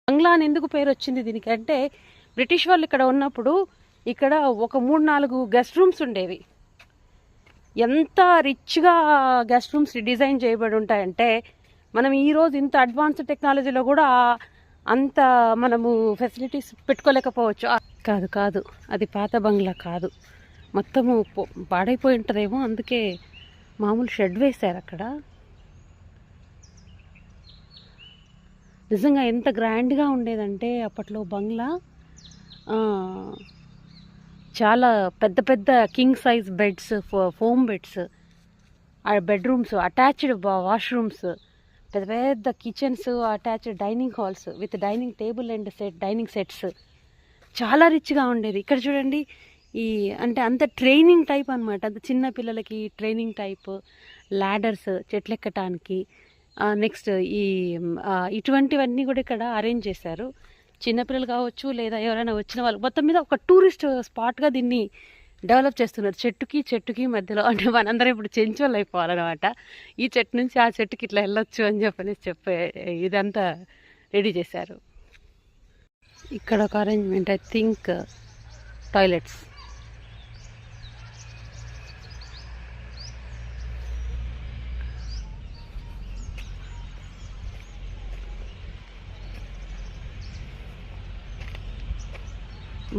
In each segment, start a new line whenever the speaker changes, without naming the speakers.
బంగ్లా అని ఎందుకు పేరు వచ్చింది దీనికి అంటే, బ్రిటిష్ వాళ్ళు ఇక్కడ ఉన్నప్పుడు ఇక్కడ ఒక 3-4 గెస్ట్ రూమ్స్ ఉండేవి. ఎంత రిచ్గా గెస్ట్ రూమ్స్ డిజైన్ చేయబడి ఉంటాయంటే, మనం ఈరోజు ఇంత అడ్వాన్స్డ్ టెక్నాలజీలో కూడా అంత మనము ఫెసిలిటీస్ పెట్టుకోలేకపోవచ్చు. కాదు కాదు, అది పాత బంగ్లా కాదు, మొత్తము పాడైపోయి ఉంటుందేమో, అందుకే మామూలు షెడ్ వేశారు అక్కడ. నిజంగా ఎంత గ్రాండ్గా ఉండేదంటే అప్పట్లో బంగ్లా. చాలా పెద్ద పెద్ద king size beds, foam beds, bedrooms, attached washrooms, పెద్ద పెద్ద kitchens, attached dining halls with dining table and dining sets. చాలా రిచ్గా ఉండేది. ఇక్కడ చూడండి, ఈ అంటే అంత ట్రైనింగ్ టైప్ అనమాట, అంత చిన్న పిల్లలకి ట్రైనింగ్ టైప్, ల్యాడర్స్ చెట్లెక్కటానికి. నెక్స్ట్ ఇటువంటివన్నీ కూడా ఇక్కడ అరేంజ్ చేశారు. చిన్నపిల్లలు కావచ్చు లేదా ఎవరైనా వచ్చిన వాళ్ళు, మొత్తం మీద ఒక టూరిస్ట్ స్పాట్గా దీన్ని డెవలప్ చేస్తున్నారు. చెట్టుకి మధ్యలో, అంటే మనందరం ఇప్పుడు చెంచోళ్ళు అయిపోవాలన్నమాట. ఈ చెట్టు నుంచి ఆ చెట్టుకి ఇట్లా వెళ్ళొచ్చు అని చెప్పే ఇదంతా రెడీ చేశారు. ఇక్కడ ఒక అరేంజ్మెంట్, ఐ థింక్ టాయిలెట్స్.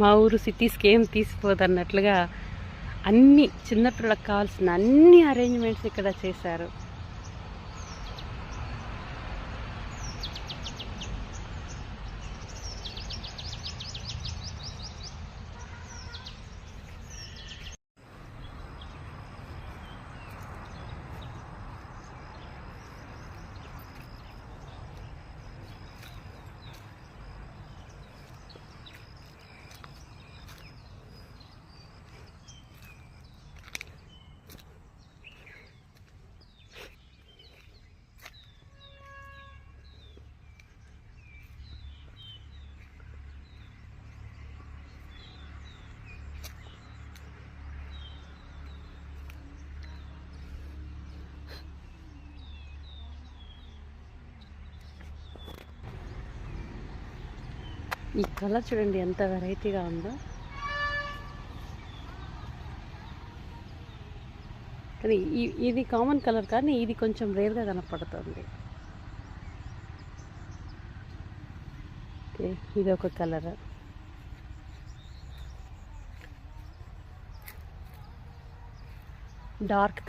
మా ఊరు సిటీస్కి ఏం తీసిపోదన్నట్లుగా అన్ని చిన్నపిల్లలకు కావాల్సిన అన్ని అరేంజ్మెంట్స్ ఇక్కడ చేశారు. ఈ కలర్ చూడండి ఎంత వెరైటీగా ఉందో. కానీ ఇది కామన్ కలర్, కానీ ఇది కొంచెం రేర్గా కనపడుతుంది. ఇది ఒక కలర్. డార్క్